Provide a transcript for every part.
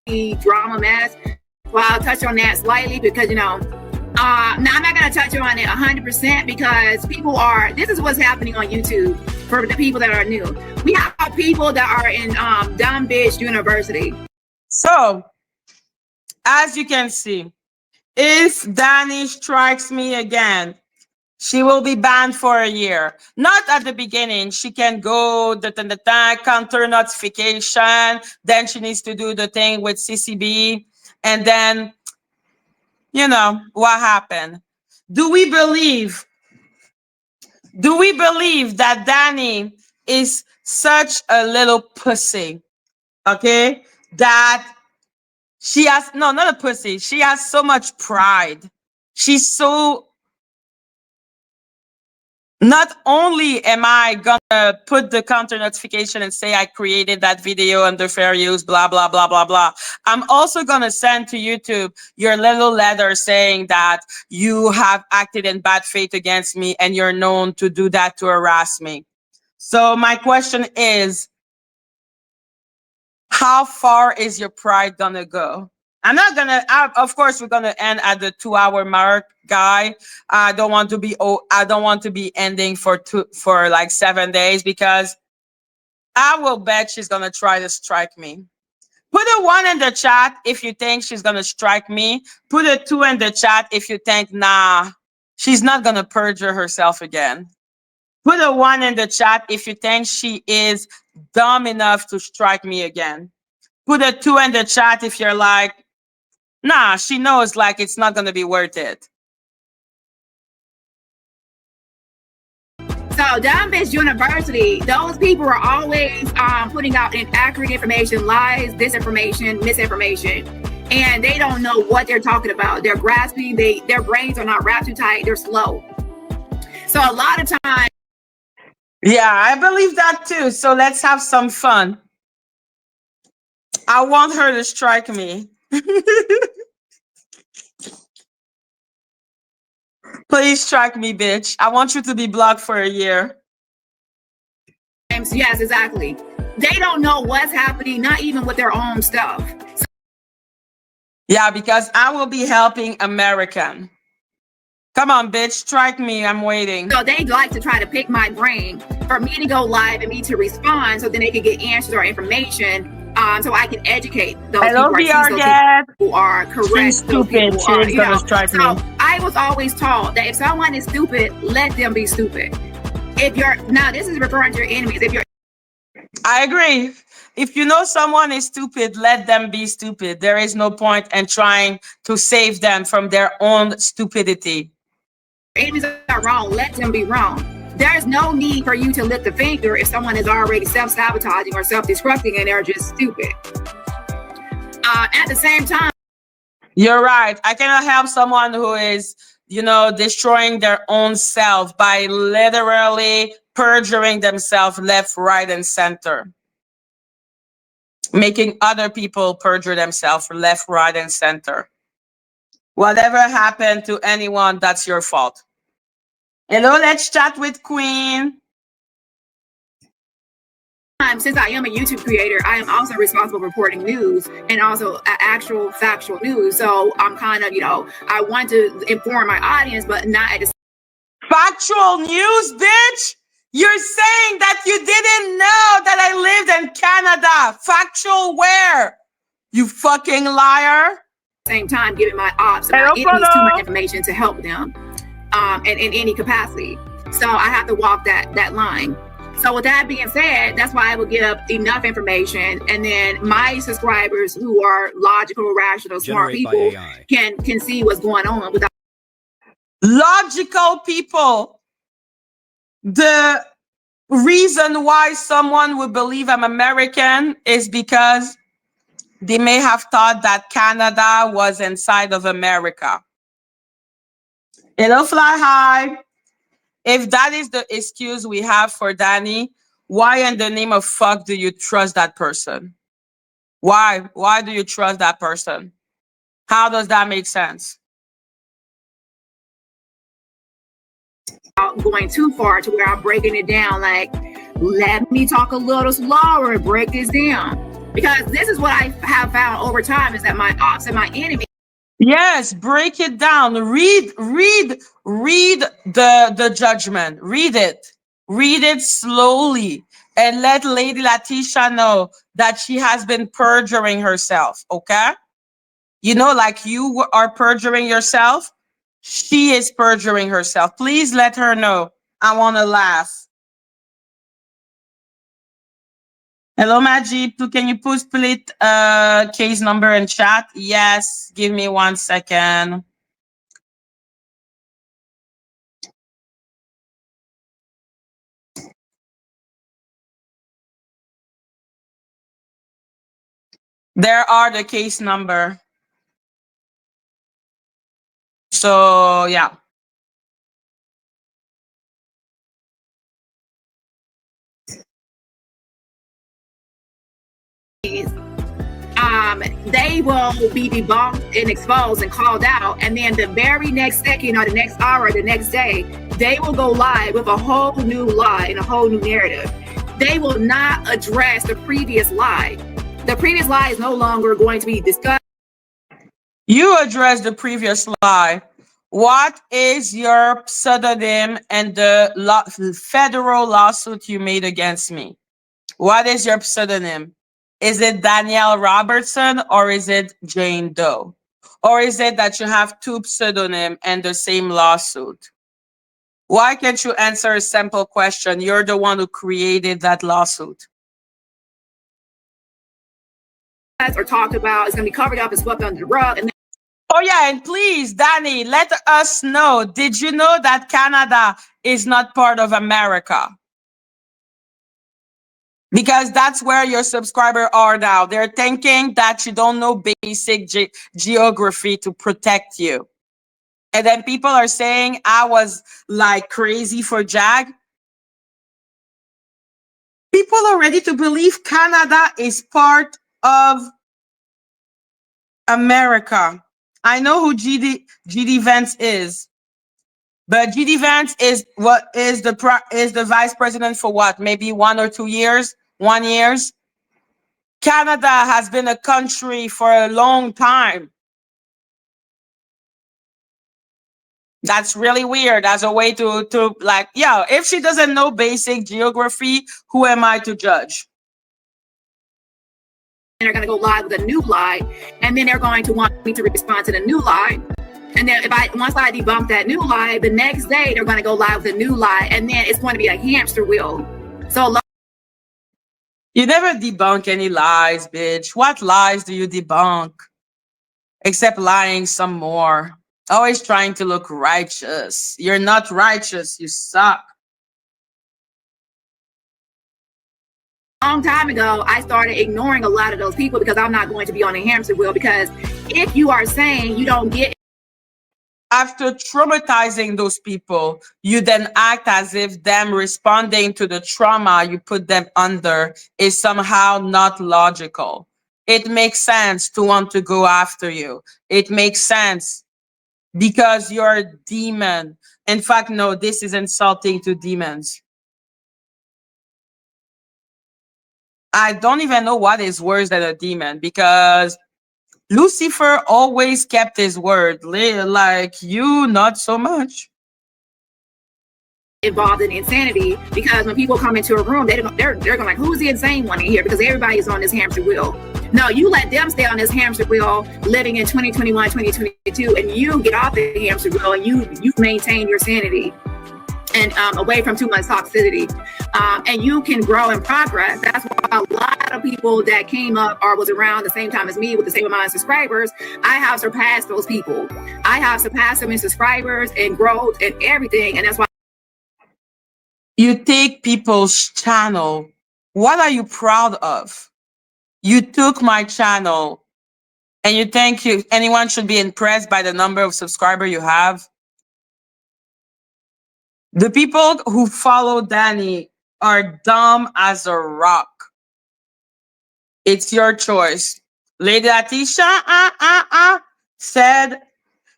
drama mess. Well, I'll touch on that slightly because, now I'm not going to touch on it 100% because this is what's happening on YouTube for the people that are new. We have people that are in dumb bitch university. So, as you can see, if Dani strikes me again, she will be banned for a year. Not at the beginning. She can go counter notification. Then she needs to do the thing with CCB. And then, what happened? Do we believe that Dani is such a little pussy? Okay? That she has, no, not a pussy. She has so much pride. She's so, not only am I gonna put the counter notification and say I created that video under fair use, blah, blah, blah, blah, blah. I'm also gonna send to YouTube your little letter saying that you have acted in bad faith against me and you're known to do that to harass me. So my question is, how far is your pride gonna go? Of course, we're gonna end at the 2-hour mark, guy. I don't want to be ending for like 7 days because I will bet she's gonna try to strike me. Put a 1 in the chat if you think she's gonna strike me. Put a 2 in the chat if you think, nah, she's not gonna perjure herself again. Put a 1 in the chat if you think she is dumb enough to strike me again. Put a 2 in the chat if you're like, nah, she knows like it's not going to be worth it. So dumb bitch university, those people are always putting out inaccurate information, lies, disinformation, misinformation. And they don't know what they're talking about. They're grasping, their brains are not wrapped too tight, they're slow. So a lot of times. Yeah, I believe that too. So let's have some fun. I want her to strike me. Please strike me, bitch. I want you to be blocked for a year. Yes, exactly. They don't know what's happening, not even with their own stuff. Yeah, because I will be helping American. Come on, bitch, strike me. I'm waiting. So they like to try to pick my brain for me to go live and me to respond so then they can get answers or information. So I can educate those people who are correct. She's stupid. She's gonna strike me. I was always taught that if someone is stupid, let them be stupid. Now this is referring to your enemies. I agree. If you know someone is stupid, let them be stupid. There is no point in trying to save them from their own stupidity. Enemies are wrong. Let them be wrong. There's no need for you to lift the finger if someone is already self-sabotaging or self-destructing and they're just stupid. At the same time, you're right. I cannot help someone who is, destroying their own self by literally perjuring themselves left, right, and center. Making other people perjure themselves left, right, and center. Whatever happened to anyone, that's your fault. Hello, let's chat with Queen. Since I am a YouTube creator, I am also responsible for reporting news and also actual factual news. So I'm kind of, I want to inform my audience, but not at the factual news, bitch. You're saying that you didn't know that I lived in Canada. Factual where? You fucking liar. Same time, giving my ops and my enemies too much information to help them. In any capacity. So I have to walk that line. So with that being said, that's why I will give enough information, and then my subscribers who are logical, rational, smart people can see what's going on. Without logical people. The reason why someone would believe I'm American is because they may have thought that Canada was inside of America. Hello, Fly High. If that is the excuse we have for Dani, why in the name of fuck do you trust that person? Why? Why do you trust that person? How does that make sense? Going too far to where I'm breaking it down, like, let me talk a little slower and break this down. Because this is what I have found over time is that my ops and my enemy. Yes, break it down. Read the judgment. Read it. Read it slowly and let Lady Letitia know that she has been perjuring herself. Okay? You know, like you are perjuring yourself, she is perjuring herself. Please let her know. I want to laugh. Hello, Madgie. Can you please put case number in chat? Yes. Give me 1 second. There are the case number. So yeah. They will be debunked and exposed and called out, and then the very next second or the next hour or the next day, they will go live with a whole new lie and a whole new narrative. They will not address the previous lie. The previous lie is no longer going to be discussed. You addressed the previous lie. What is your pseudonym and the federal lawsuit you made against me? What is your pseudonym? Is it Danielle Robertson or is it Jane Doe? Or is it that you have two pseudonyms and the same lawsuit? Why can't you answer a simple question? You're the one who created that lawsuit. Or talked about, it's going to be covered up and swept under the rug. And oh yeah, and please, Dani, let us know. Did you know that Canada is not part of America? Because that's where your subscribers are now. They're thinking that you don't know basic geography to protect you. And then people are saying I was like crazy for Jag. People are ready to believe Canada is part of America. I know who GD Vance is. But GD Vance is what is the vice president for what? Maybe 1 or 2 years? 1 year? Canada has been a country for a long time. That's really weird as a way to like, yeah, if she doesn't know basic geography, who am I to judge? they're going to go live with a new lie, and then they're going to want me to respond to the new lie. And then once I debunk that new lie, the next day they're going to go live with a new lie, and then it's going to be a hamster wheel. So you never debunk any lies, bitch. What lies do you debunk? Except lying some more. Always trying to look righteous. You're not righteous. You suck. A long time ago, I started ignoring a lot of those people because I'm not going to be on a hamster wheel. Because if you are saying you don't get, after traumatizing those people, you then act as if them responding to the trauma you put them under is somehow not logical. It makes sense to want to go after you. It makes sense because you're a demon. In fact, no, this is insulting to demons. I don't even know what is worse than a demon, because Lucifer always kept his word. Like you, not so much. Involved in insanity, because when people come into a room, they're going like, who's the insane one in here? Because everybody's on this hamster wheel. No, you let them stay on this hamster wheel living in 2021, 2022, and you get off the hamster wheel and you maintain your sanity and away from too much toxicity, and you can grow and progress. That's why a lot of people that came up or was around the same time as me with the same amount of subscribers, I have surpassed those people. I have surpassed them in subscribers and growth and everything, and that's why. You take people's channel. What are you proud of? You took my channel and you think anyone should be impressed by the number of subscribers you have? The people who follow Dani are dumb as a rock. It's your choice. Lady Atisha said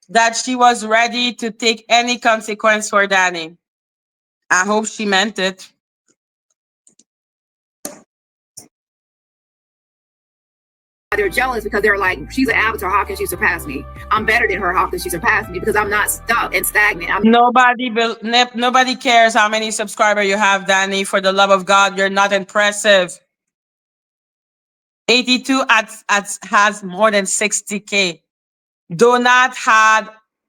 that she was ready to take any consequence for Dani. I hope she meant it. they're jealous because they're like, she's an avatar, how can she surpass me? I'm better than her, how can she surpass me? Because I'm not stuck and stagnant. Nobody cares how many subscribers you have, Dani. For the love of God, you're not impressive. 82 has more than 60K. Donat had,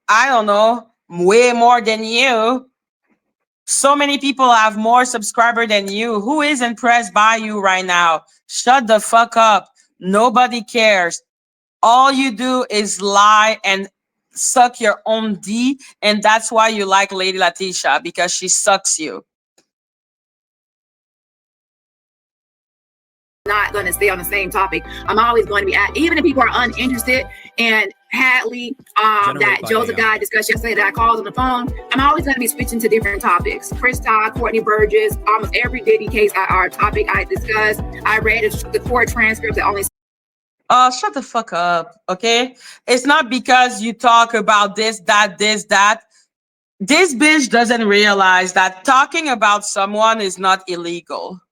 I don't know, way more than you. So many people have more subscribers than you. Who is impressed by you right now? Shut the fuck up. Nobody cares. All you do is lie and suck your own D, and that's why you like Lady Letitia, because she sucks you. Not going to stay on the same topic. I'm always going to be at, even if people are uninterested. And Hadley, that Joseph guy discussed yesterday that I called on the phone, I'm always going to be switching to different topics. Chris Todd, Courtney Burgess, almost every Diddy case or topic I discussed. I read the court transcripts that only. Shut the fuck up, okay? It's not because you talk about this, that. This bitch doesn't realize that talking about someone is not illegal.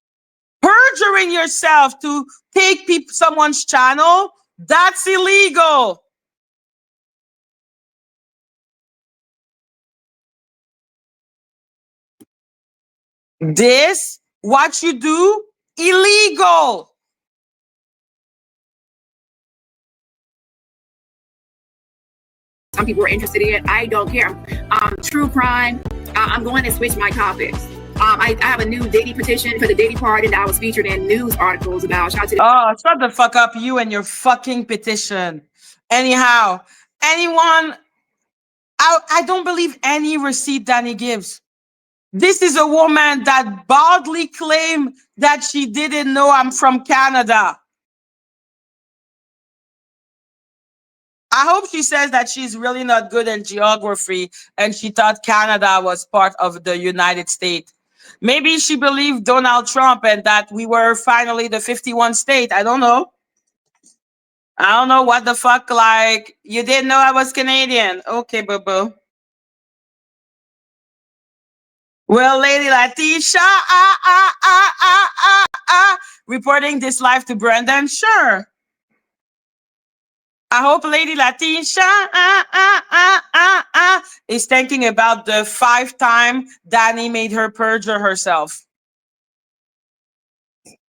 Perjuring yourself to take someone's channel, that's illegal. This, what you do, illegal. Some people are interested in it. I don't care. True crime. I'm going to switch my topics. I have a new Diddy petition for the Diddy pardon that I was featured in news articles about. Shut the fuck up, you and your fucking petition. Anyhow, anyone, I don't believe any receipt Dani gives. This is a woman that boldly claimed that she didn't know I'm from Canada. I hope she says that she's really not good in geography and she thought Canada was part of the United States. Maybe she believed Donald Trump and that we were finally the 51 state. I don't know. I don't know what the fuck, like, you didn't know I was Canadian. Okay, boo-boo. Well, Lady Letitia, reporting this live to Brendan, sure. I hope Lady Letitia is thinking about the 5 times Dani made her perjure herself.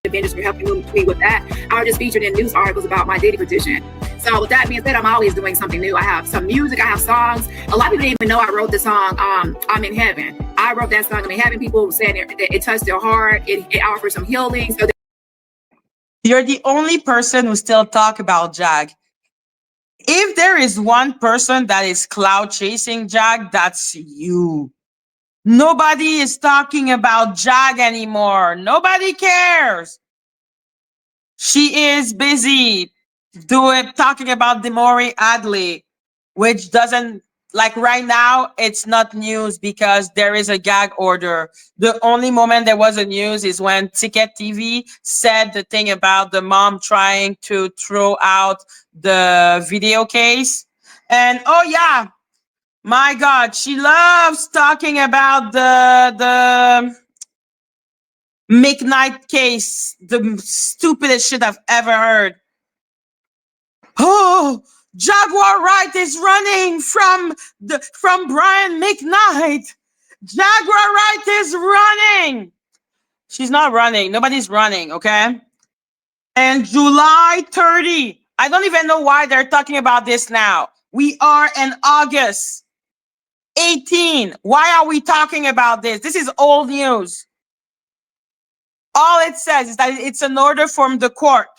The vendors for helping me with that. I was just featured in news articles about my Diddy petition. So with that being said, I'm always doing something new. I have some music, I have songs. A lot of people didn't even know I wrote the song I'm in Heaven. I wrote that song, I'm in Heaven. People saying it touched their heart, it offers some healing. So you're the only person who still talk about Jag. If there is one person that is cloud chasing Jag, that's you. Nobody is talking about Jag anymore. Nobody cares. She is busy talking about Demori Adley, which doesn't, like right now, it's not news because there is a gag order. The only moment there was a news is when Ticket TV said the thing about the mom trying to throw out the video case. And oh yeah, my God, she loves talking about the McKnight case, the stupidest shit I've ever heard. Oh, Jaguar Wright is running from Brian McKnight. Jaguar Wright is running. She's not running. Nobody's running, okay? And July 30. I don't even know why they're talking about this now. We are in August 18. Why are we talking about this? This is old news. All it says is that it's an order from the court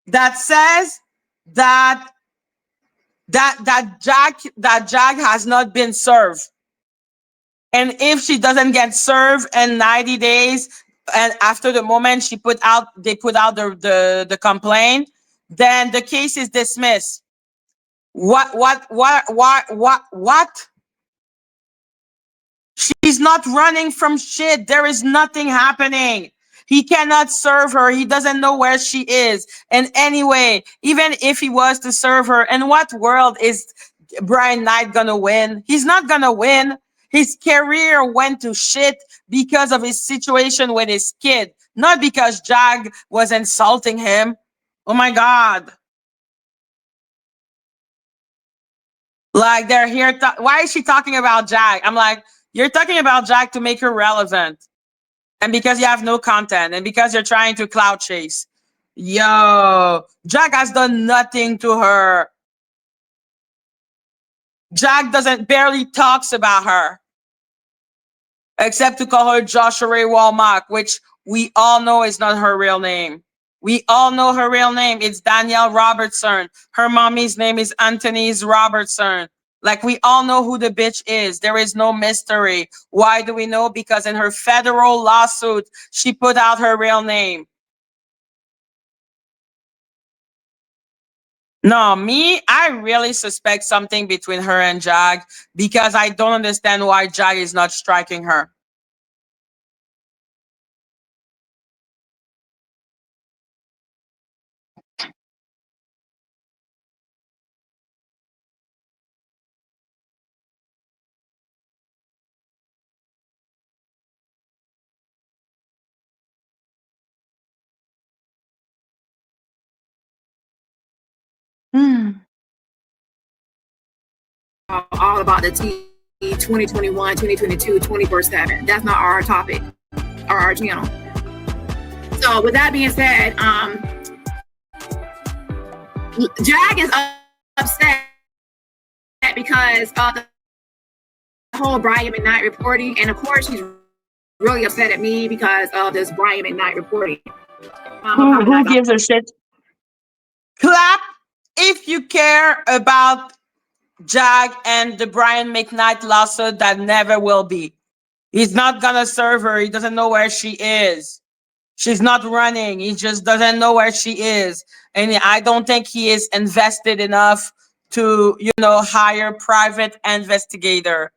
that says that Jag has not been served. And if she doesn't get served in 90 days, and after the moment they put out the complaint, then the case is dismissed. What? She's not running from shit. There is nothing happening. He cannot serve her. He doesn't know where she is. And anyway, even if he was to serve her, in what world is Brian McKnight gonna win? He's not gonna win. His career went to shit because of his situation with his kid, not because Jag was insulting him. Oh my God. Like they're here. Why is she talking about Jag? I'm like, you're talking about Jag to make her relevant. And because you have no content and because you're trying to cloud chase. Yo, Jag has done nothing to her. Jag doesn't barely talks about her. Except to call her Joshua Ray Walmart, which we all know is not her real name. We all know her real name. It's Danielle Robertson. Her mommy's name is Anthony's Robertson. Like, we all know who the bitch is. There is no mystery. Why do we know? Because in her federal lawsuit, she put out her real name. No, me, I really suspect something between her and Jag because I don't understand why Jag is not striking her. All about the T 2021, 2022, 24/7. That's not our topic or our channel. So with that being said, Jag is upset because of the whole Brian McKnight reporting, and of course she's really upset at me because of this Brian McKnight reporting. Who gives a shit? Clap if you care about Jag and the Brian McKnight lawsuit that never will be. He's not gonna serve her. He doesn't know where she is. She's not running. He just doesn't know where she is. And I don't think he is invested enough to, hire private investigator.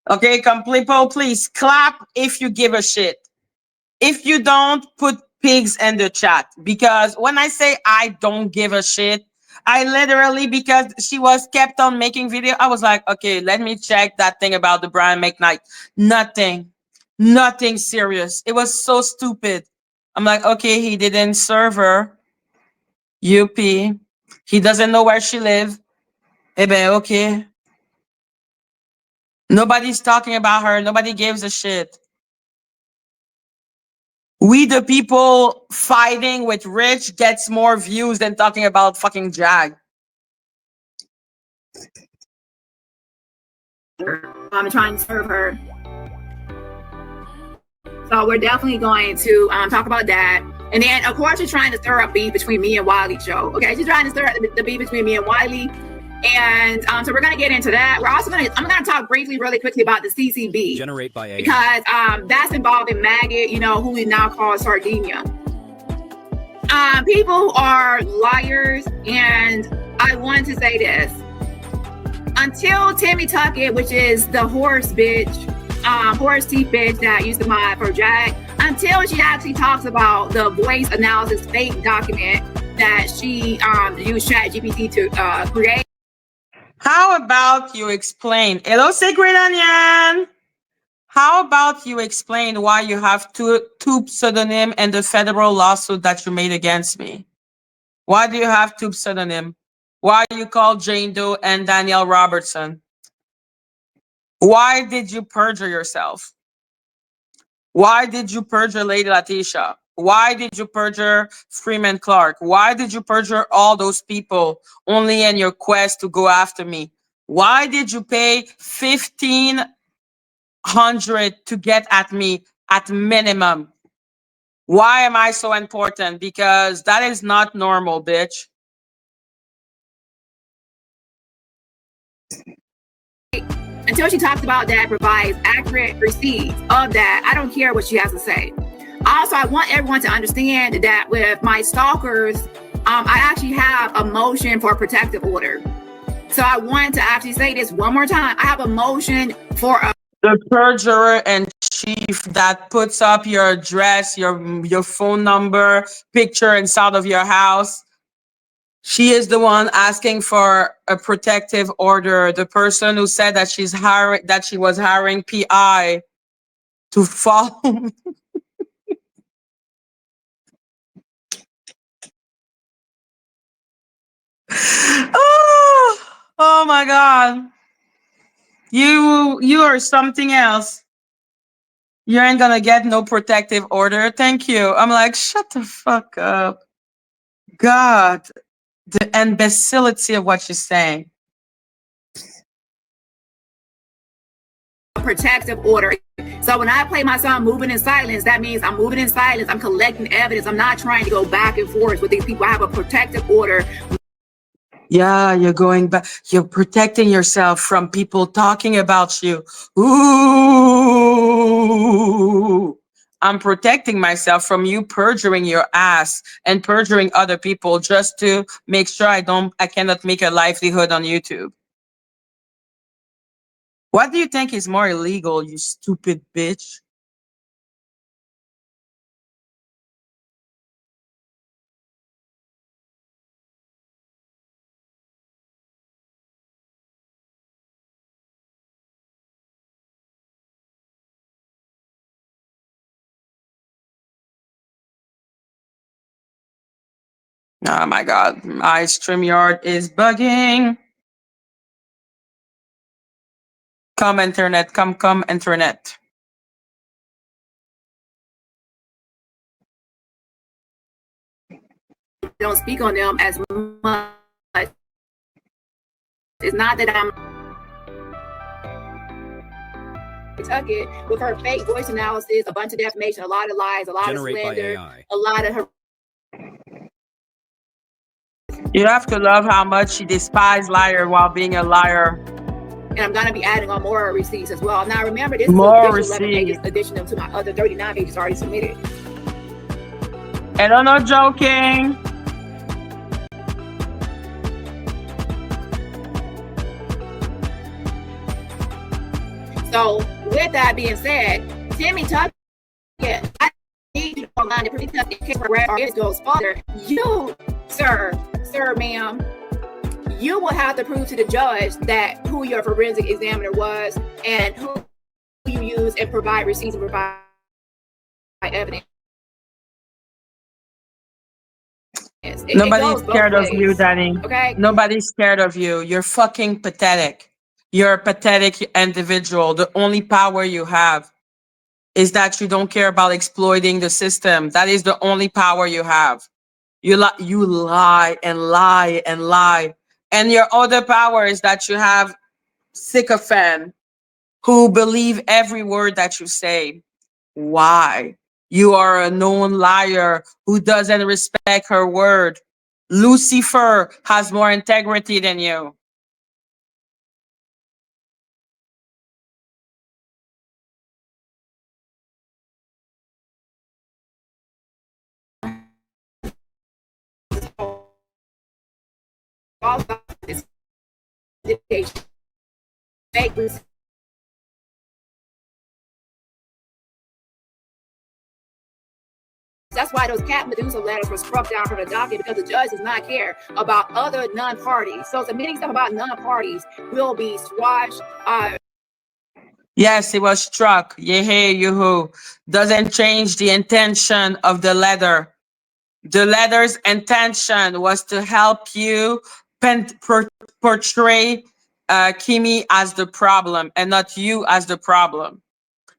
Okay, Complipo, please clap if you give a shit. If you don't, put pigs in the chat. Because when I say I don't give a shit, I literally, because she was kept on making video, I was like, okay, let me check that thing about the Brian McKnight. Nothing serious. It was so stupid. I'm like, okay, he didn't serve her. UP. He doesn't know where she lives. Eh ben, okay. Nobody's talking about her. Nobody gives a shit. We, the people fighting with Rich, gets more views than talking about fucking Jag. I'm trying to serve her. So we're definitely going to talk about that. And then, of course, she's trying to stir up beef between me and Wiley show. Okay, she's trying to stir up the beef between me and Wiley. And so we're going to get into that. I'm going to talk briefly, really quickly about the CCB. Generate by AI. Because that's involving Maggie, who we now call Sardinia. People are liars. And I want to say this. Until Timmy Tuckett, which is the horse bitch, horse teeth bitch that used to mod for Jag, until she actually talks about the voice analysis fake document that she used ChatGPT to create. How about you explain? Hello, Secret Onion. How about you explain why you have two pseudonym and the federal lawsuit that you made against me? Why do you have two pseudonym? Why you call Jane Doe and Danielle Robertson? Why did you perjure yourself? Why did you perjure Lady Letitia? Why did you perjure Freeman Clark? Why did you perjure all those people only in your quest to go after me? Why did you pay $1,500 to get at me at minimum? Why am I so important? Because that is not normal, bitch. Until she talks about that, provides accurate receipts of that, I don't care what she has to say. Also, I want everyone to understand that with my stalkers, I actually have a motion for a protective order. So I want to actually say this one more time. I have a motion for the perjurer and chief that puts up your address, your phone number, picture inside of your house. She is the one asking for a protective order. The person who said that she was hiring PI to follow me. my God. You are something else. You ain't gonna get no protective order. Thank you. I'm like, shut the fuck up. God, the imbecility of what you're saying. Protective order. So when I play my song Moving in Silence, that means I'm moving in silence. I'm collecting evidence. I'm not trying to go back and forth with these people. I have a protective order. Yeah, you're going back. You're protecting yourself from people talking about you. Ooh. I'm protecting myself from you perjuring your ass and perjuring other people just to make sure I cannot make a livelihood on YouTube. What do you think is more illegal, you stupid bitch? Oh my God, my StreamYard is bugging. Come internet, come internet. Don't speak on them as much. It's not that I'm Tucket with her fake voice analysis, a bunch of defamation, a lot of lies, a lot of slander, a lot of her. You have to love how much she despises liar while being a liar. And I'm gonna be adding on more receipts as well. Now remember, this more is 11 pages additional to my other 39 pages already submitted. And I'm not joking. So with that being said, Timmy Tucker, I need you to go online to prove that in case it goes further. You, sir, ma'am, you will have to prove to the judge that who your forensic examiner was and who you use and provide receipts and provide evidence. Nobody's scared of you, Dani. Okay? Nobody's scared of you. You're fucking pathetic. You're a pathetic individual. The only power you have is that you don't care about exploiting the system. That is the only power you have. You lie and lie and lie. And your other power is that you have sycophants who believe every word that you say. Why? You are a known liar who doesn't respect her word. Lucifer has more integrity than you. That's why those Cat Medusa letters were struck down from the docket, because the judge does not care about other non-parties. So submitting stuff about non-parties will be squashed. Yes, it was struck. Yehey, yoo-hoo. Doesn't change the intention of the letter. The letter's intention was to help you portray Kimi as the problem and not you as the problem.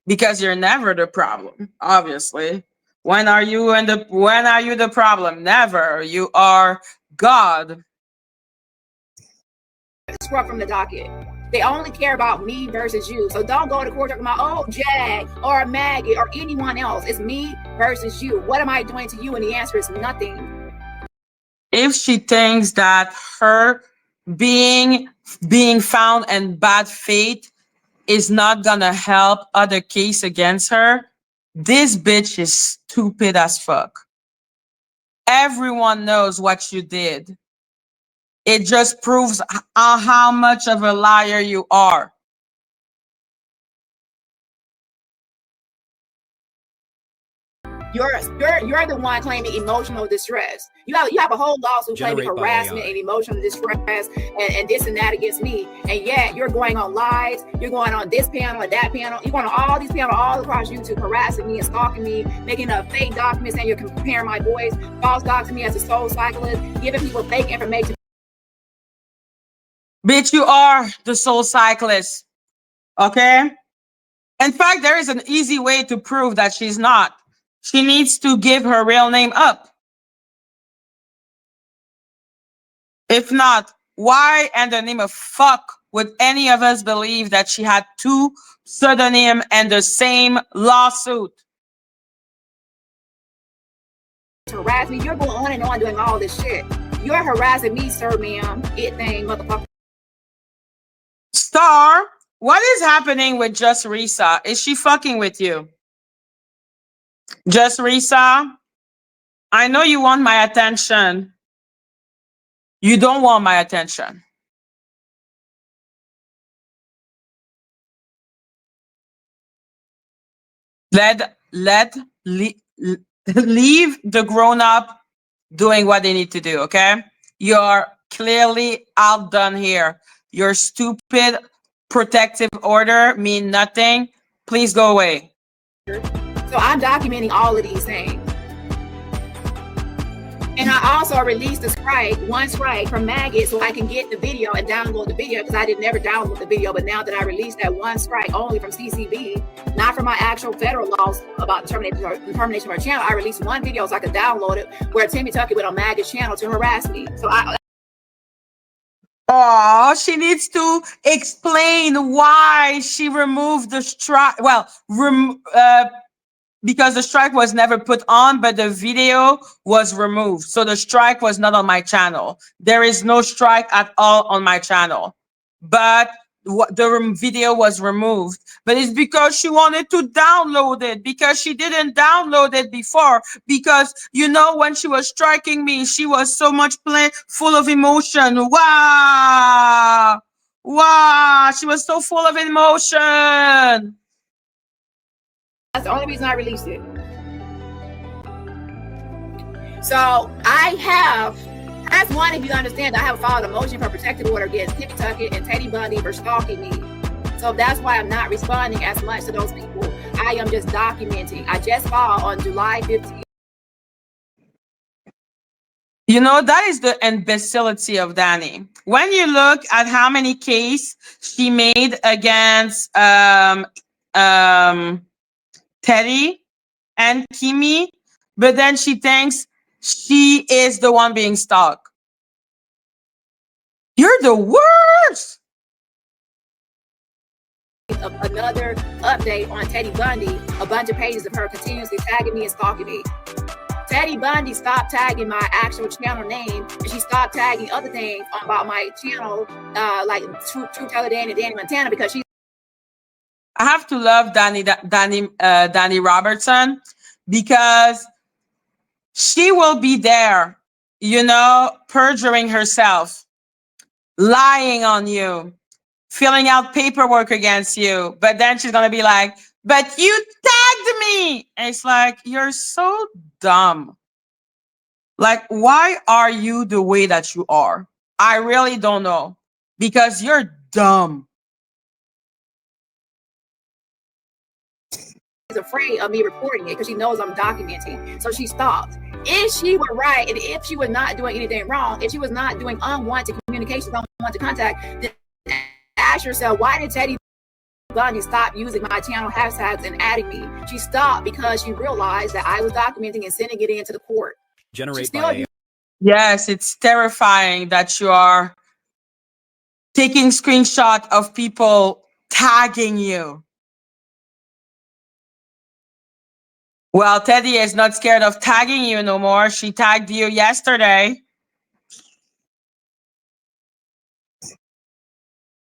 Because you're never the problem, obviously. When are you the problem? Never. You are God. Struck from the docket. They only care about me versus you. So don't go to court talking about, oh, Jag or Maggie or anyone else. It's me versus you. What am I doing to you? And the answer is nothing. If she thinks that her being found in bad faith is not gonna help other case against her, this bitch is stupid as fuck. Everyone knows what you did. It just proves how much of a liar you are. You're the one claiming emotional distress. You have a whole lawsuit claiming harassment and emotional distress and this and that against me. And yet you're going on lives. You're going on this panel and that panel. You're going on all these panels all across YouTube, harassing me and stalking me, making a fake document saying you're comparing my voice, false documenting me as a soul cyclist, giving people fake information. Bitch, you are the soul cyclist. Okay? In fact, there is an easy way to prove that she's not. She needs to give her real name up. If not, why in the name of fuck would any of us believe that she had two pseudonyms and the same lawsuit? Harass me. You're going on and on doing all this shit. You're harassing me, sir, ma'am. It thing, motherfucker. Star, what is happening with Just Risa? Is she fucking with you? Just Risa, I know you want my attention. You don't want my attention. Leave the grown-up doing what they need to do, okay? You're clearly outdone here. Your stupid protective order mean nothing. Please go away. So I'm documenting all of these things. And I also released a one strike from Maggie so I can get the video and download the video because I did never download the video. But now that I released that one strike only from CCB, not from my actual federal laws about termination of her channel, I released one video so I could download it where Timmy Tucker went on Maggie's channel to harass me. So oh, she needs to explain why she removed the strike. Well, because the strike was never put on, but the video was removed. So the strike was not on my channel. There is no strike at all on my channel. But the video was removed. But it's because she wanted to download it, because she didn't download it before. Because, you know, when she was striking me, she was so much full of emotion. Wow! Wow! She was so full of emotion. That's the only reason I released it. So that's one, if you understand, I have filed a motion for protective order against Timmy Tucker and Teddy Bundy for stalking me. So that's why I'm not responding as much to those people. I am just documenting. I just filed on July 15th. You know, that is the imbecility of Dani. When you look at how many cases she made against Teddy and Kimi, but then she thinks she is the one being stalked. You're the worst. Another update on Teddy Bundy, a bunch of pages of her continuously tagging me and stalking me. Teddy Bundy stopped tagging my actual channel name, and she stopped tagging other things about my channel, like True Teller Dan and Danny Montana, because she. I have to love Dani Robotson, because she will be there, you know, perjuring herself, lying on you, filling out paperwork against you. But then she's going to be like, but you tagged me. And it's like, you're so dumb. Like, why are you the way that you are? I really don't know, because you're dumb. She's afraid of me reporting it because she knows I'm documenting. So she stopped. If she were right, and if she was not doing anything wrong, if she was not doing unwanted communications, unwanted contact, then ask yourself, why did Teddy Bundy stop using my channel hashtags and adding me? She stopped because she realized that I was documenting and sending it into the court. Yes, it's terrifying that you are taking screenshot of people tagging you. Well, Teddy is not scared of tagging you no more. She tagged you yesterday.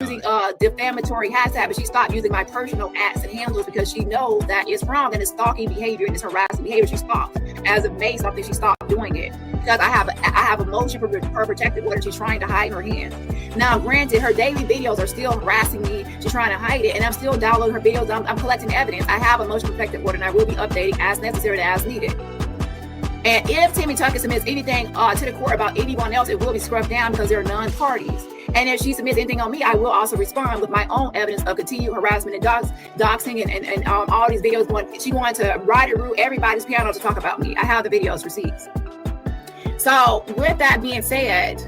Using defamatory hashtag, but she stopped using my personal @ and handles because she knows that it's wrong and it's stalking behavior and it's harassing behavior. She stopped. As it made something, she stopped doing it because I have a motion for protective order. She's trying to hide her hand. Now, granted, her daily videos are still harassing me. She's trying to hide it, and I'm still downloading her videos. I'm collecting evidence. I have a motion for protective order, and I will be updating as necessary and as needed. And if Timmy Tucker submits anything to the court about anyone else, it will be scrubbed down because they're non-parties. And if she submits anything on me, I will also respond with my own evidence of continued harassment and doxing and all these videos going. She wanted to ride it through everybody's piano to talk about me. I have the videos, receipts. So with that being said,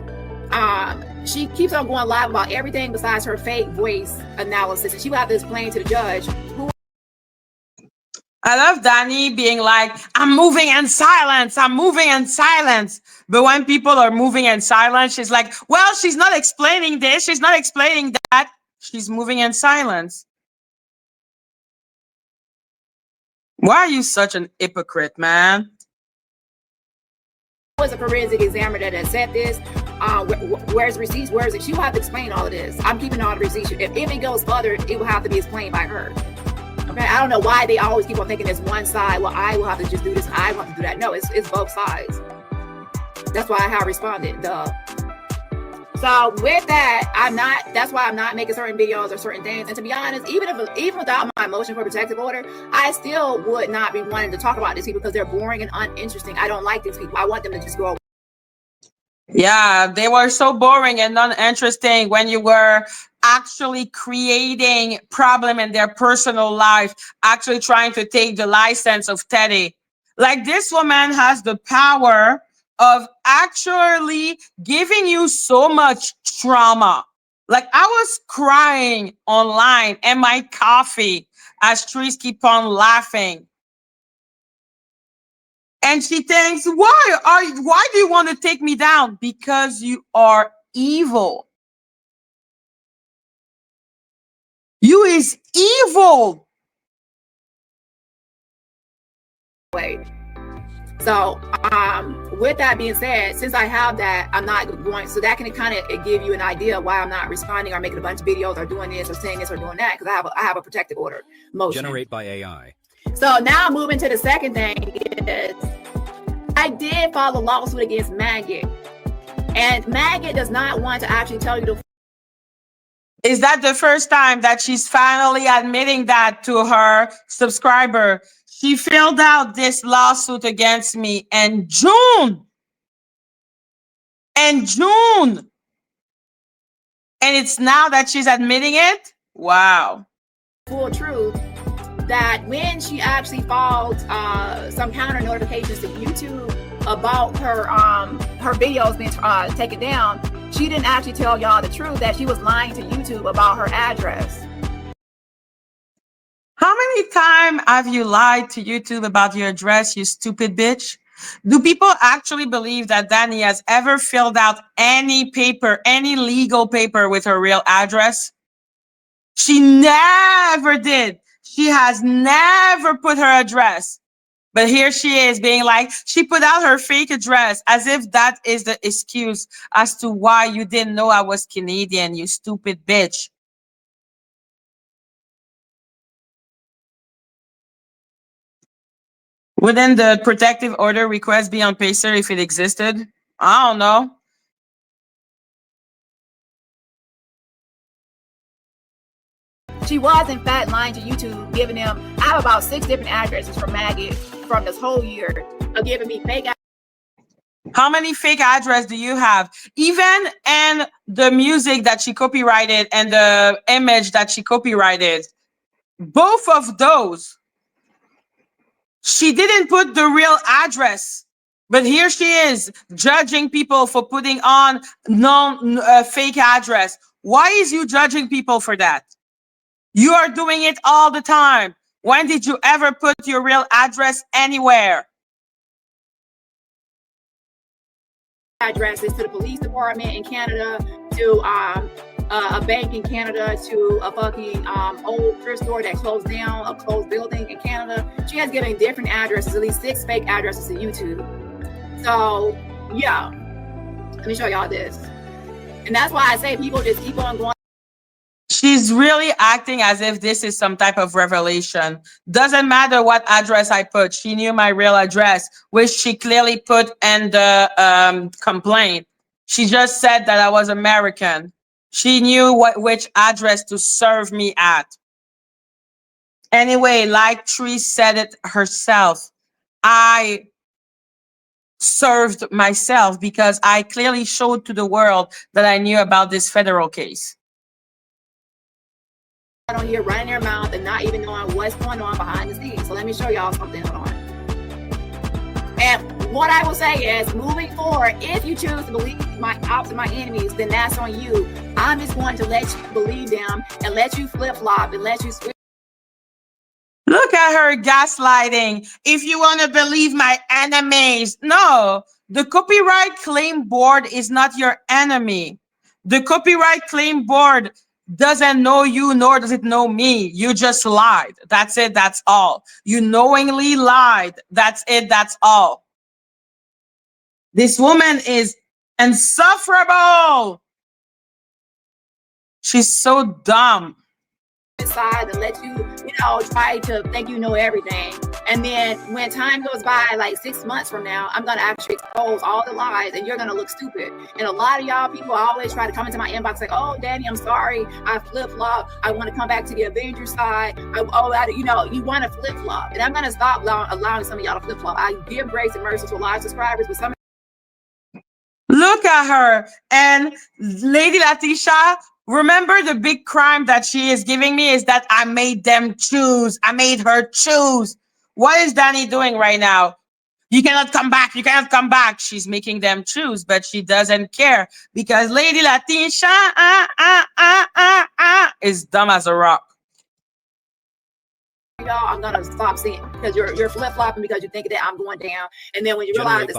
she keeps on going live about everything besides her fake voice analysis, and she will have to explain to the judge who. I love Dani being like, I'm moving in silence. I'm moving in silence. But when people are moving in silence, she's like, well, she's not explaining this. She's not explaining that. She's moving in silence. Why are you such an hypocrite, man? Was a forensic examiner that said this. Where's the receipts? Where is it? She will have to explain all of this. I'm keeping all the receipts. If it goes further, it will have to be explained by her. Okay, I don't know why they always keep on thinking there's one side. Well, I will have to just do this and I will have to do that. No, it's both sides. That's why I responded. Duh. So with that, that's why I'm not making certain videos or certain things. And to be honest, even without my motion for protective order, I still would not be wanting to talk about these people because they're boring and uninteresting. I don't like these people. I want them to just go away. Yeah, they were so boring and uninteresting when you were actually creating problem in their personal life, actually trying to take the license of Teddy. Like, this woman has the power of actually giving you so much trauma. Like, I was crying online and my coffee as trees keep on laughing. And she thinks, why do you want to take me down? Because you are evil. You is evil. Wait. So, with that being said, since I have that, I'm not going, so that can kind of give you an idea why I'm not responding or making a bunch of videos or doing this or saying this or doing that, because I have a protective order motion. Generate by AI. So now moving to the second thing is, I did file a lawsuit against Madgie, and Madgie does not want to actually tell you the. Is that the first time that she's finally admitting that to her subscriber? She filled out this lawsuit against me in June. And it's now that she's admitting it? Wow. Full truth that when she actually filed some counter notifications to YouTube about her videos being taken down, she didn't actually tell y'all the truth, that she was lying to YouTube about her address. How many times have you lied to YouTube about your address, you stupid bitch? Do people actually believe that Dani has ever filled out any paper, any legal paper with her real address? She never did. She has never put her address. But here she is being like, she put out her fake address, as if that is the excuse as to why you didn't know I was Canadian, you stupid bitch. Wouldn't the protective order request be on Pacer if it existed? I don't know. She was, in fact, lying to YouTube, giving them, I have about 6 different addresses from Madgie from this whole year of giving me fake. How many fake addresses do you have? Even in the music that she copyrighted and the image that she copyrighted, both of those, she didn't put the real address. But here she is judging people for putting on fake address. Why is you judging people for that? You are doing it all the time. When did you ever put your real address anywhere? Addresses to the police department in Canada, to a bank in Canada, to a fucking old thrift store that closed down, a closed building in Canada. She has given different addresses, at least 6 fake addresses to YouTube. So yeah, let me show y'all this. And that's why I say people just keep on going. She's really acting as if this is some type of revelation. Doesn't matter what address I put. She knew my real address, which she clearly put in the complaint. She just said that I was American. She knew which address to serve me at. Anyway, like Tree said it herself, I served myself because I clearly showed to the world that I knew about this federal case. On here running their mouth and not even knowing what's going on behind the scenes. So let me show y'all something. Hold on. And what I will say is, moving forward, if you choose to believe my ops and my enemies, then that's on you. I'm just going to let you believe them and let you flip-flop and let you switch. Look at her gaslighting. If you want to believe my enemies. No, the copyright claim board is not your enemy. The copyright claim board doesn't know you, nor does it know me. You just lied. That's it. That's all. You knowingly lied. That's it. That's all. This woman is insufferable. She's so dumb. Inside and let you, try to think you know everything. And then when time goes by, like 6 months from now, I'm going to actually expose all the lies and you're going to look stupid. And a lot of y'all people always try to come into my inbox like, oh, Dani, I'm sorry. I flip-flop. I want to come back to the Avenger side. You want to flip-flop. And I'm going to stop allowing some of y'all to flip-flop. I give grace and mercy to a lot of subscribers, but some. Look at her. And Lady Latisha, remember the big crime that she is giving me is that I made them choose. I made her choose. What is Dani doing right now? You cannot come back. You cannot come back. She's making them choose, but she doesn't care because Lady Latisha is dumb as a rock. Y'all, I'm gonna stop seeing because you're flip-flopping because you think that I'm going down, and then when you realize it's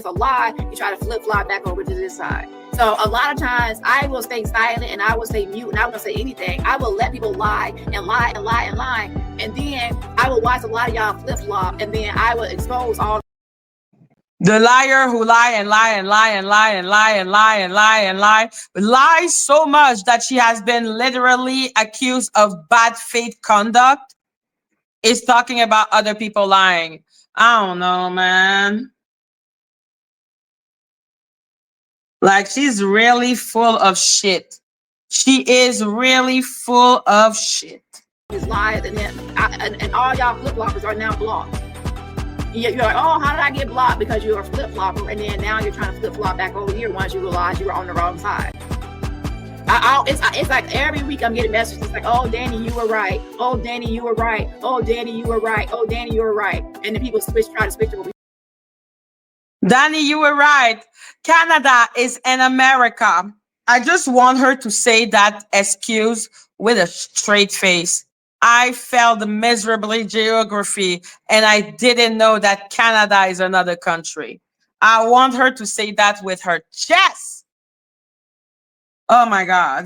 a lie, you try to flip-flop back over to this side. So a lot of times I will stay silent and I will stay mute and I won't say anything. I will let people lie and lie and lie and lie, and then I will watch a lot of y'all flip-flop, and then I will expose all the liar who lie and lie and lie and lie and lie and lie and lie and lie, lies so much that she has been literally accused of bad faith conduct. Is talking about other people lying. I don't know, man. Like, she's really full of shit. She is really full of shit. These lies, and then and all y'all flip-floppers are now blocked. You're like, oh, how did I get blocked? Because you're a flip-flopper, and then now you're trying to flip-flop back over here once you realize you were on the wrong side. It's like every week I'm getting messages like, oh, Dani, you were right. Oh, Dani, you were right. Oh, Dani, you were right. Oh, Dani, you were right. And then people try to switch over. Dani, you were right. Canada is in America. I just want her to say that excuse with a straight face. I failed miserably geography and I didn't know that Canada is another country. I want her to say that with her chest. Oh my God.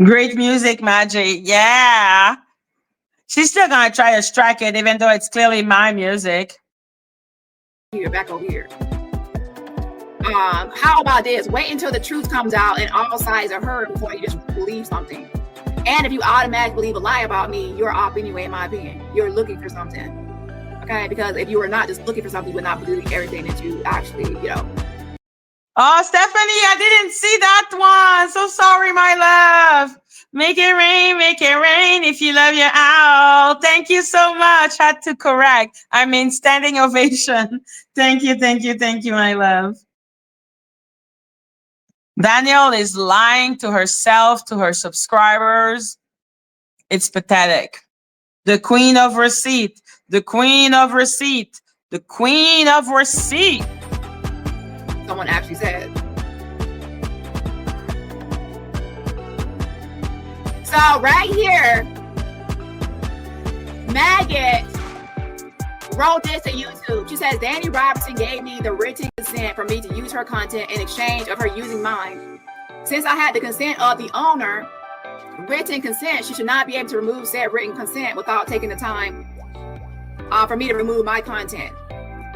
Great music, Madgie. Yeah. She's still going to try to strike it, even though it's clearly my music. Here, back over here. How about this? Wait until the truth comes out and all sides are heard before you just believe something. And if you automatically believe a lie about me, you're off anyway, in my opinion. You're looking for something. Okay? Because if you were not just looking for something, you would not believe everything that you actually, Oh, Stephanie, I didn't see that one. So sorry, my love. Make it rain if you love your owl. Thank you so much. Had to correct. I mean, standing ovation. Thank you, my love. Danielle is lying to herself, to her subscribers. It's pathetic. The queen of receipt. The queen of receipt. The queen of receipt. Someone actually said. So right here, Maggie wrote this to YouTube. She says, Dani Robotson gave me the written consent for me to use her content in exchange of her using mine. Since I had the consent of the owner, written consent, she should not be able to remove said written consent without taking the time for me to remove my content.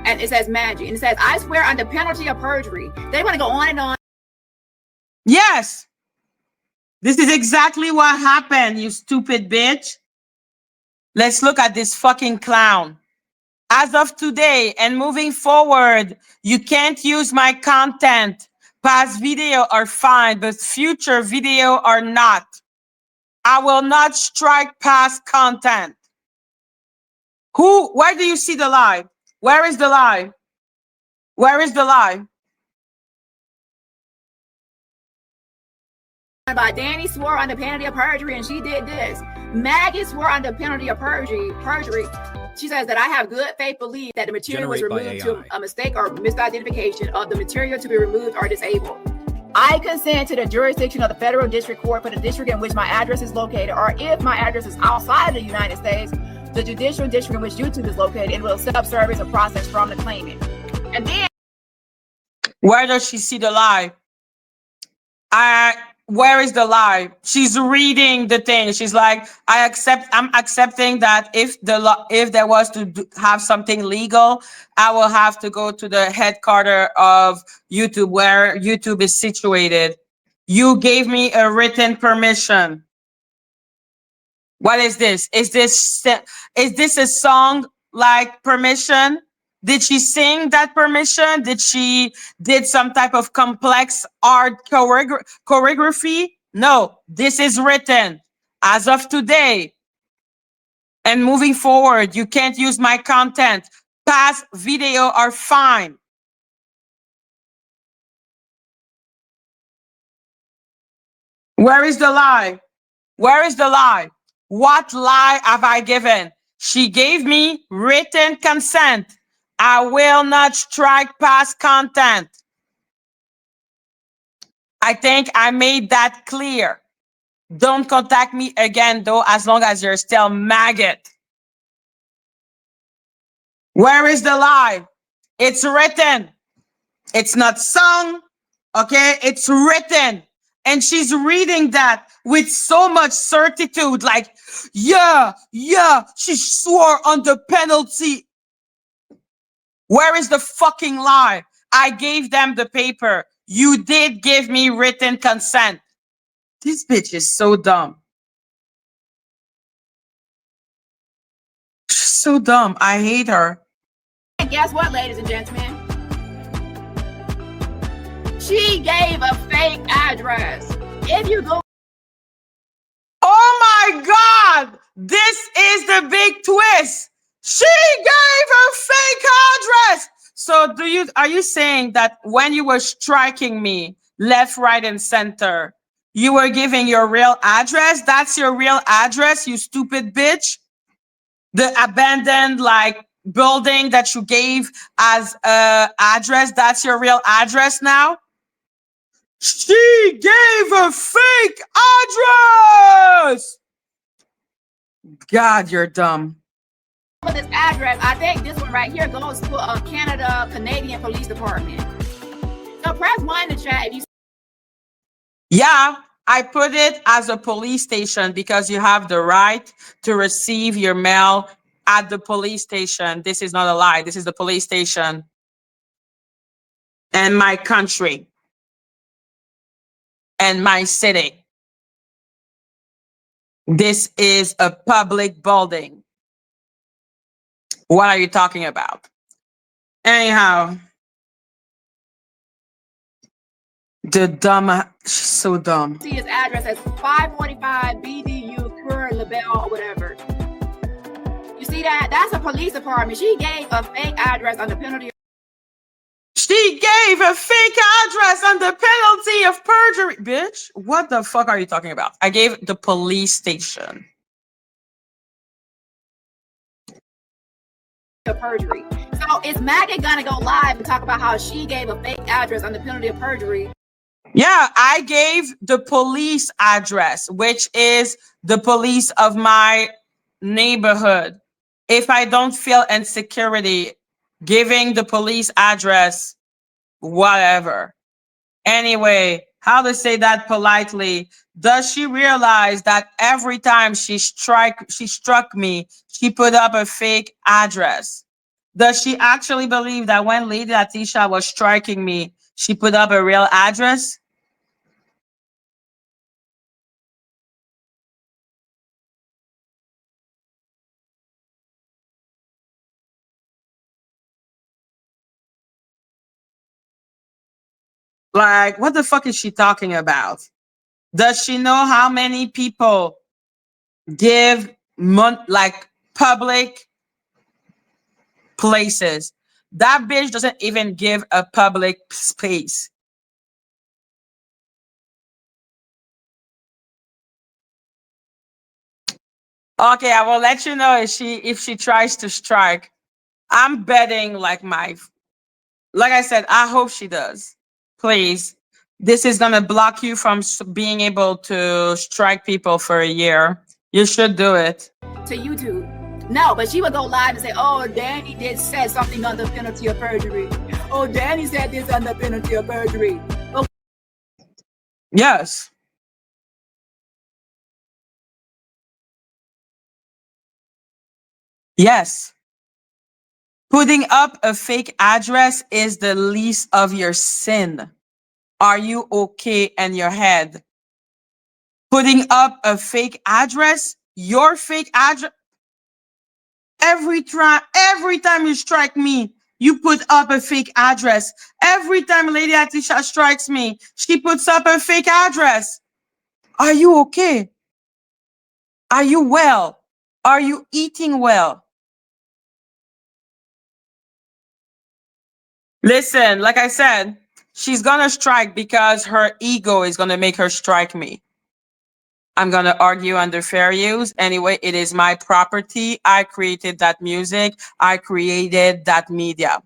And it says Madgie. And it says, I swear under penalty of perjury. They want to go on and on. Yes. This is exactly what happened, you stupid bitch. Let's look at this fucking clown. As of today and moving forward, you can't use my content. Past video are fine, but future video are not. I will not strike past content. Where do you see the lie? Where is the lie? Where is the lie? But Dani swore under penalty of perjury and she did this. Maggie swore under penalty of perjury. She says that I have good faith belief that the material was removed to a mistake or misidentification of the material to be removed or disabled. I consent to the jurisdiction of the federal district court for the district in which my address is located, or if my address is outside of the United States, the judicial district in which YouTube is located, and will accept service or process from the claimant. And then, where does she see the lie? Where is the lie? She's reading the thing. She's like, I'm accepting that if there was to have something legal, I will have to go to the headquarters of YouTube, where YouTube is situated. You gave me a written permission. What is this? Is this a song like permission? Did she sing that permission? Did she did some type of complex art choreography? No, this is written as of today. And moving forward, you can't use my content. Past video are fine. Where is the lie? Where is the lie? What lie have I given? She gave me written consent. I will not strike past content. I think I made that clear. Don't contact me again, though, as long as you're still maggot. Where is the lie? It's written. It's not sung, okay? It's written. And she's reading that with so much certitude, like, yeah, she swore on the penalty. Where is the fucking lie? I gave them the paper. You did give me written consent. This bitch is so dumb. She's so dumb. I hate her. And guess what, ladies and gentlemen? She gave a fake address. If you go... Oh my God! This is the big twist. She gave her fake address. So are you saying that when you were striking me left, right, and center, you were giving your real address? That's your real address, you stupid bitch? The abandoned building that you gave as address, that's your real address now? She gave a fake address. God, you're dumb. This address, I think this one right here goes to a Canadian Police Department. So press 1 in the chat if you... Yeah, I put it as a police station because you have the right to receive your mail at the police station. This is not a lie. This is the police station and my country and my city. This is a public building. What are you talking about? Anyhow, the dumb, she's so dumb. See his address as 545 BDU Coeur LaBelle or whatever. You see that? That's a police department. She gave a fake address on the penalty. She gave a fake address on the penalty of perjury. Bitch, what the fuck are you talking about? I gave the police station. Perjury. So is Maggie gonna go live and talk about how she gave a fake address on the penalty of perjury? Yeah, I gave the police address, which is the police of my neighborhood. If I don't feel insecurity, giving the police address, whatever. Anyway, how to say that politely? Does she realize that every time she struck me, she put up a fake address? Does she actually believe that when Lady Letitia was striking me, she put up a real address? Like, what the fuck is she talking about? Does she know how many people give public places? That bitch doesn't even give a public space. Okay, I will let you know if she tries to strike. I'm betting like I said, I hope she does. Please. This is gonna block you from being able to strike people for a year. You should do it. To YouTube. No, but she would go live and say, "Oh, Dani did said something under penalty of perjury. Oh, Dani said this under penalty of perjury." But yes. Yes. Putting up a fake address is the least of your sin. Are you okay in your head? Putting up a fake address, your fake address, every time you strike me, you put up a fake address. Every time Lady Atisha strikes me, she puts up a fake address. Are you okay? Are you well? Are you eating well? Listen, like I said, she's gonna strike because her ego is gonna make her strike me. I'm going to argue under fair use. Anyway, it is my property. I created that music. I created that media.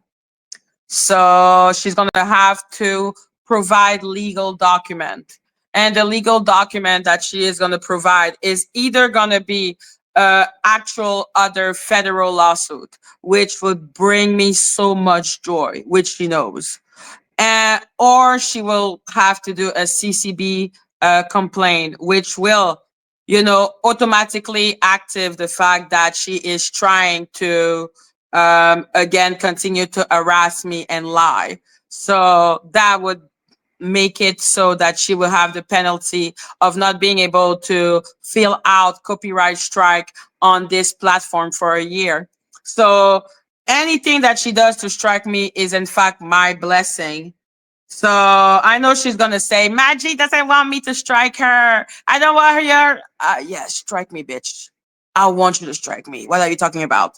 So she's going to have to provide legal document. And the legal document that she is going to provide is either going to be actual other federal lawsuit, which would bring me so much joy, which she knows. Or she will have to do a CCB complaint, which will, automatically active the fact that she is trying to, again, continue to harass me and lie. So that would make it so that she will have the penalty of not being able to fill out copyright strike on this platform for a year. So anything that she does to strike me is in fact my blessing. So I know she's gonna say, Madgie doesn't want me to strike her. I don't want her. Yeah, strike me, bitch. I want you to strike me. What are you talking about?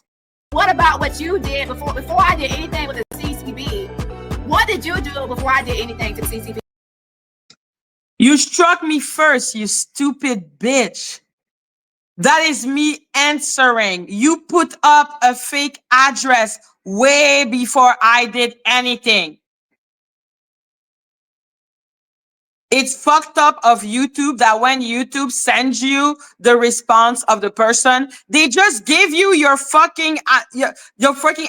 what about what you did before I did anything with the CCB? What did you do before I did anything to the CCB? You struck me first, you stupid bitch. That is me answering. You put up a fake address way before I did anything. It's fucked up of YouTube that when YouTube sends you the response of the person, they just give you your fucking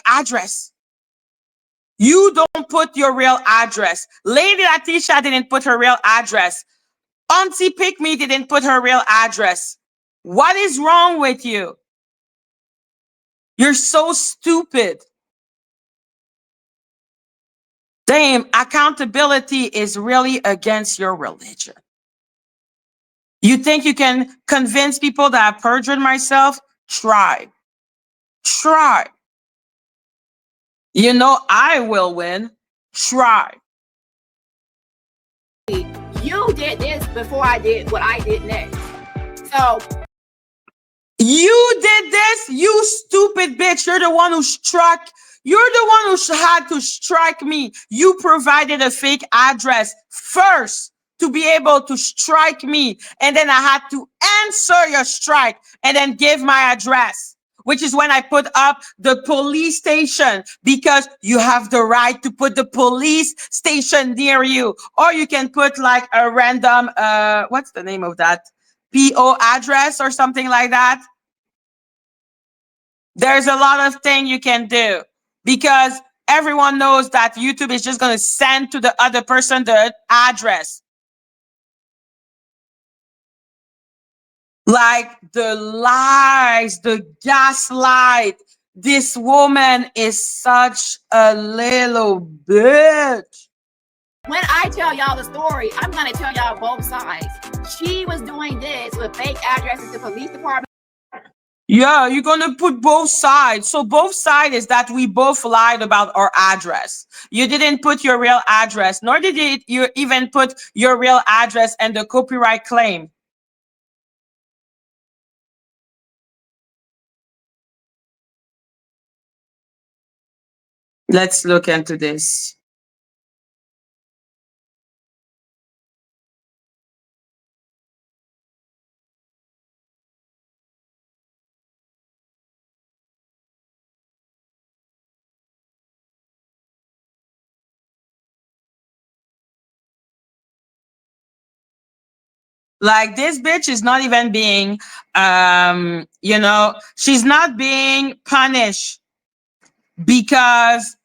address. You don't put your real address. Lady Latisha didn't put her real address. Auntie Pick Me didn't put her real address. What is wrong with you? You're so stupid. Damn, accountability is really against your religion. You think you can convince people that I perjured myself? Try. Try. You know I will win. Try. You did this before I did what I did next. So you did this, you stupid bitch. You're the one who struck. You're the one who had to strike me. You provided a fake address first to be able to strike me. And then I had to answer your strike and then give my address, which is when I put up the police station, because you have the right to put the police station near you. Or you can put like a random, what's the name of that? PO address or something like that. There's a lot of things you can do because everyone knows that YouTube is just going to send to the other person the address. Like the lies, the gaslight. This woman is such a little bitch. When I tell y'all the story, I'm going to tell y'all both sides. She was doing this with fake addresses to police department. Yeah, you're going to put both sides. So both sides is that we both lied about our address. You didn't put your real address, nor did you even put your real address and the copyright claim. Let's look into this. Like, this bitch is not even being, she's not being punished because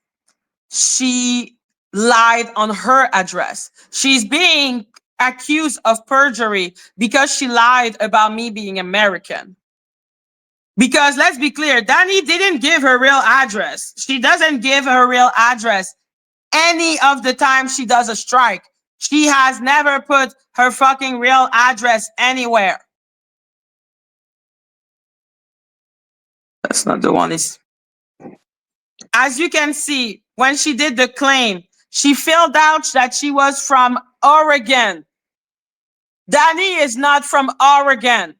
she lied on her address. She's being accused of perjury because she lied about me being American. Because let's be clear, Dani didn't give her real address. She doesn't give her real address any of the time she does a strike. She has never put her fucking real address anywhere. That's not the one. As you can see, when she did the claim, she filled out that she was from Oregon. Dani is not from Oregon.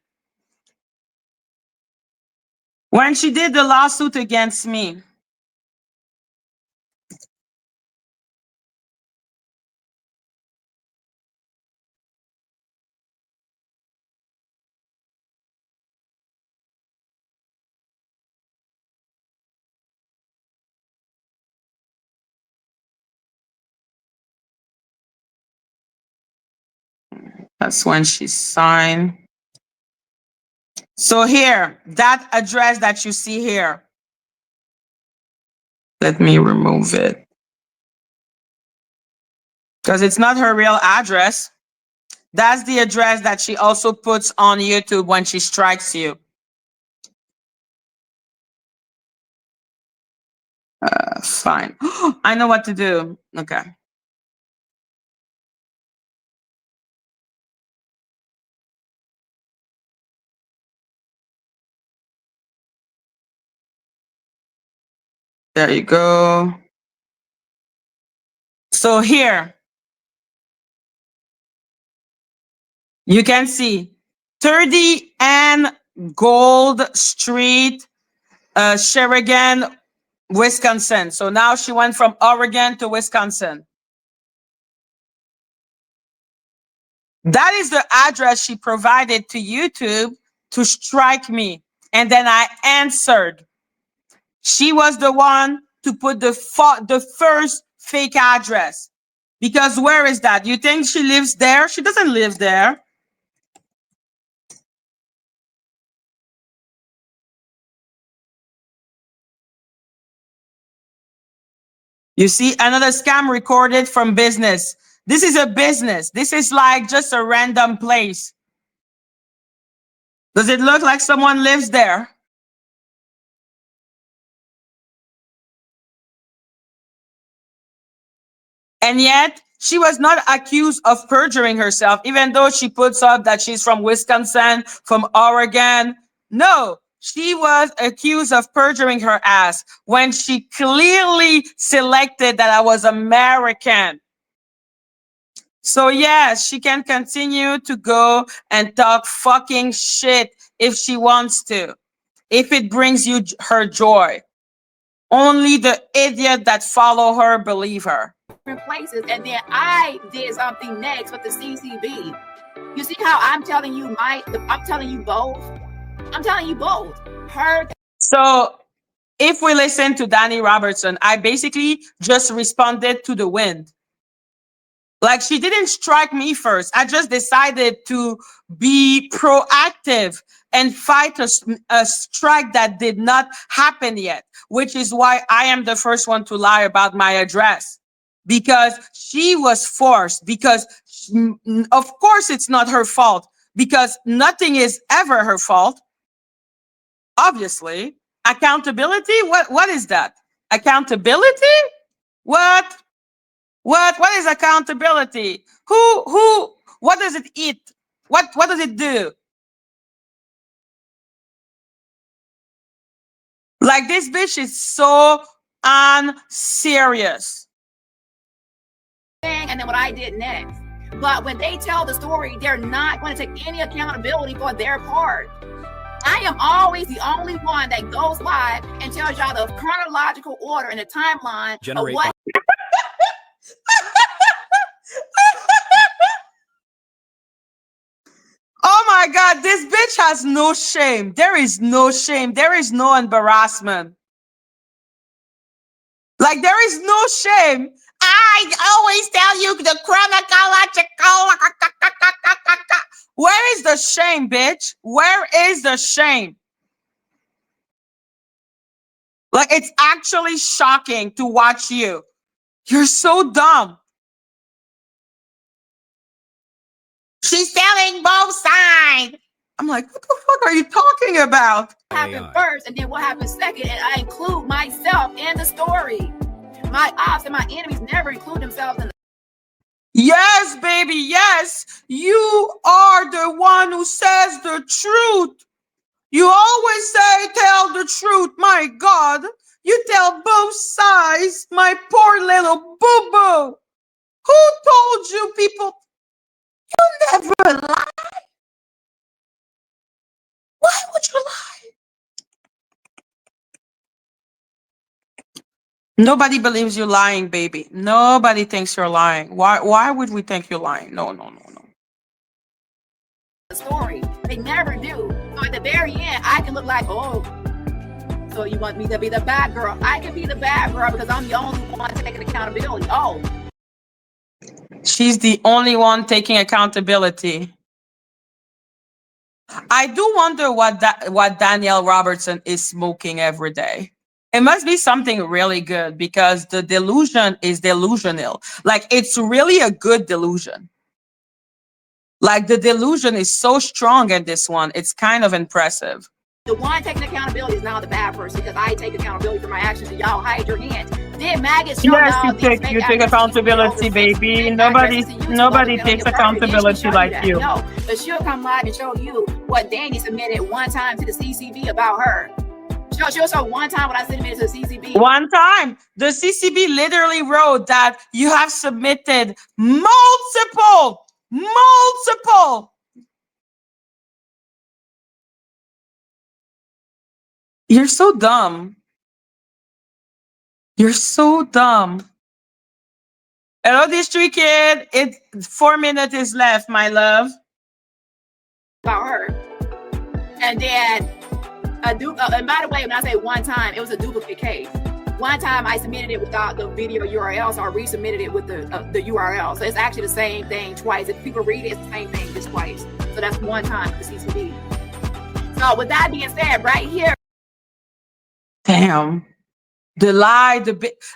When she did the lawsuit against me, that's when she signed. So here, that address that you see here, let me remove it because it's not her real address. That's the address that she also puts on YouTube when she strikes you. Fine. I know what to do. Okay. There you go. So here, you can see 30 and Gold Street, Sheridan, Wisconsin. So now she went from Oregon to Wisconsin. That is the address she provided to YouTube to strike me. And then I answered. She was the one to put the first fake address. Because where is that? You think she lives there? She doesn't live there. You see, another scam recorded from business. This is a business. This is like just a random place. Does it look like someone lives there? And yet, she was not accused of perjuring herself, even though she puts up that she's from Wisconsin, from Oregon. No, she was accused of perjuring her ass when she clearly selected that I was American. So yes, she can continue to go and talk fucking shit if she wants to, if it brings you her joy. Only the idiot that follow her believe her. Places, and then I did something next with the CCB. You see how I'm telling you I'm telling you both. I'm telling you both. Her. So if we listen to Dani Robotson, I basically just responded to the wind. Like, she didn't strike me first. I just decided to be proactive and fight a strike that did not happen yet, which is why I am the first one to lie about my address. Because she was forced, because of course it's not her fault, because nothing is ever her fault. Obviously. Accountability? What is that? Accountability? What is accountability? What does it eat? What does it do? Like, this bitch is so unserious. And then what I did next. But when they tell the story, they're not going to take any accountability for their part. I am always the only one that goes live and tells y'all the chronological order and the timeline of what. Oh my God, this bitch has no shame. There is no shame. There is no embarrassment. Like, there is no shame. I always tell you the chronological. Where the shame, bitch? Where is the shame? Like, it's actually shocking to watch you. You're so dumb. She's telling both sides. I'm like, what the fuck are you talking about? What happened first, and then what happened second, and I include myself in the story. My ops and my enemies never include themselves in the Yes, baby, yes. You are the one who says the truth. You always say, tell the truth. My God, you tell both sides, my poor little boo-boo. Who told you people? You never lie. Why would you lie? Nobody believes you're lying, baby. Nobody thinks you're lying. Why would we think you're lying? No. story. They never do. So at the very end, I can look like, oh, so you want me to be the bad girl? I can be the bad girl because I'm the only one taking accountability. Oh. She's the only one taking accountability. I do wonder what Danielle Robertson is smoking every day. It must be something really good because the delusion is delusional. Like, it's really a good delusion. Like, the delusion is so strong in this one. It's kind of impressive. The one taking accountability is now the bad person because I take accountability for my actions and y'all hide your hands. Then maggots show yes, y'all you take accountability, baby. Nobody takes accountability like you. No, but she'll come live and show you what Dani submitted one time to the CCB about her. She'll show one time what I submitted to the CCB. One time. The CCB literally wrote that you have submitted multiple. You're so dumb. You're so dumb. Hello, District Kid. 4 minutes is left, my love. About her. And then, and by the way, when I say one time, it was a duplicate case. One time I submitted it without the video URL, so I resubmitted it with the URL. So it's actually the same thing twice. If people read it, it's the same thing just twice. So that's one time for the CCB. So with that being said, right here. Damn. The lie,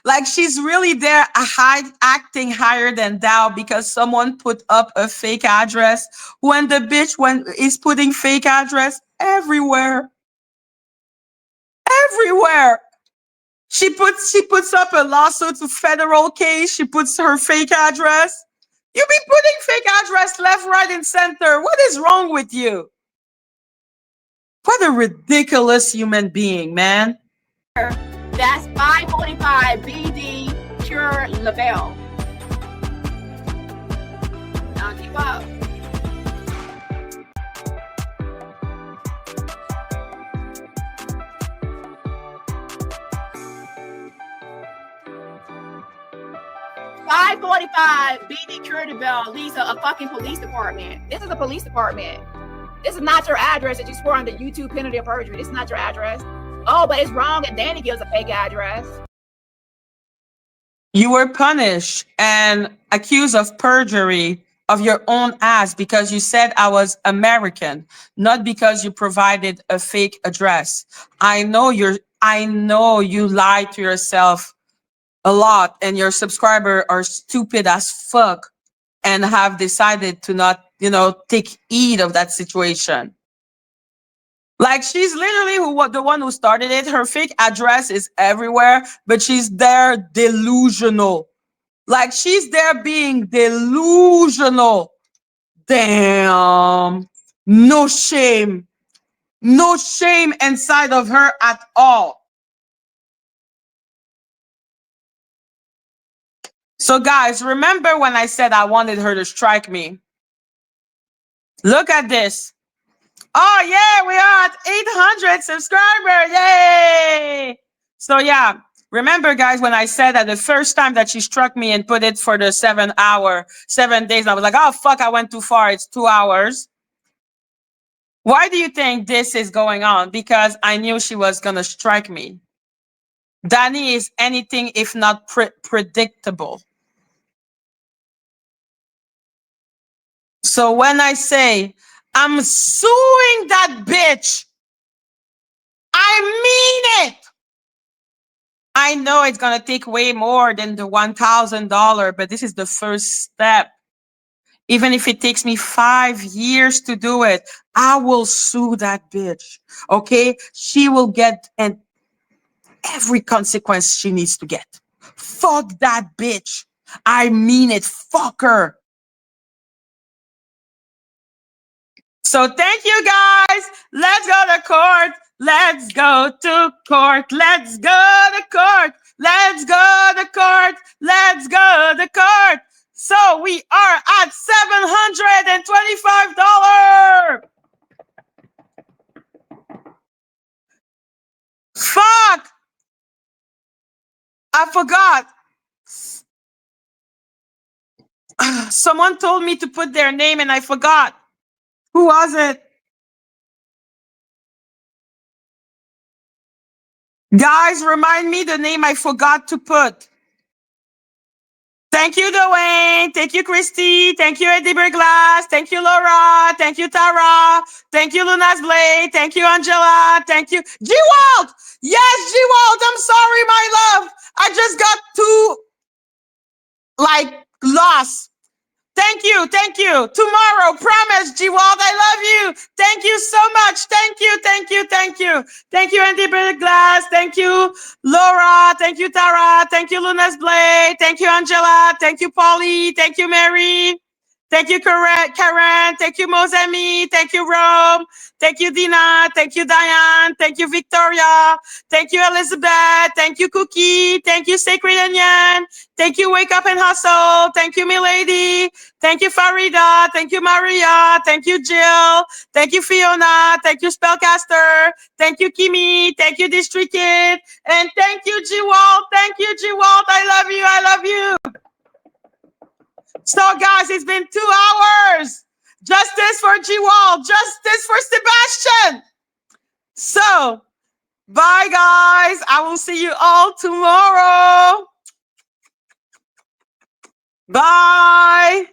like she's really there acting higher than thou because someone put up a fake address when the bitch is putting fake address everywhere. Everywhere. She puts up a lawsuit to federal case. She puts her fake address. You be putting fake address left, right, and center. What is wrong with you? What a ridiculous human being, man. That's 545 BD Cure Labelle. Now keep up. BD Cure Labelle leads a fucking police department. This is a police department. This is not your address that you swore on the YouTube penalty of perjury. This is not your address. Oh, but it's wrong and Dani gives a fake address. You were punished and accused of perjury of your own ass because you said I was American, not because you provided a fake address. I know you lied to yourself a lot and your subscribers are stupid as fuck and have decided to not, take heed of that situation. Like, she's literally the one who started it. Her fake address is everywhere, but she's there delusional. Like, she's there being delusional. Damn. No shame. No shame inside of her at all. So, guys, remember when I said I wanted her to strike me? Look at this. Oh, yeah, we are at 800 subscribers. Yay! So, yeah, remember, guys, when I said that the first time that she struck me and put it for the 7 days, I was like, oh, fuck, I went too far. It's 2 hours. Why do you think this is going on? Because I knew she was going to strike me. Dani is anything if not predictable. So when I say I'm suing that bitch. I mean it. I know it's going to take way more than the $1,000, but this is the first step. Even if it takes me 5 years to do it, I will sue that bitch. Okay? She will get every consequence she needs to get. Fuck that bitch. I mean it. Fuck her. So thank you guys. Let's go to court. Let's go to court. Let's go to court. Let's go to court. Let's go to court. So we are at $725. Fuck. I forgot. Someone told me to put their name and I forgot. Who was it? Guys, remind me the name I forgot to put. Thank you, Dwayne. Thank you, Christy. Thank you, Eddie Glass. Thank you, Laura. Thank you, Tara. Thank you, Luna's Blade. Thank you, Angela. Thank you, G-Walt. Yes, G-Walt. I'm sorry, my love. I just got too, lost. Thank you. Thank you. Tomorrow, promise, G-Walt, I love you. Thank you so much. Thank you. Thank you. Thank you. Thank you, Andy Glass. Thank you, Laura. Thank you, Tara. Thank you, Luna's Blade. Thank you, Angela. Thank you, Polly. Thank you, Mary. Thank you, Karen. Thank you, Mozami. Thank you, Rome. Thank you, Dina. Thank you, Diane. Thank you, Victoria. Thank you, Elizabeth. Thank you, Cookie. Thank you, Sacred Onion. Thank you, Wake Up and Hustle. Thank you, Milady. Thank you, Farida. Thank you, Maria. Thank you, Jill. Thank you, Fiona. Thank you, Spellcaster. Thank you, Kimi. Thank you, District Kid. And thank you, G-Walt. Thank you, G-Walt. I love you. I love you. So, guys, it's been 2 hours. Justice for G-Walt. Justice for Sebastian. So, bye, guys. I will see you all tomorrow. Bye.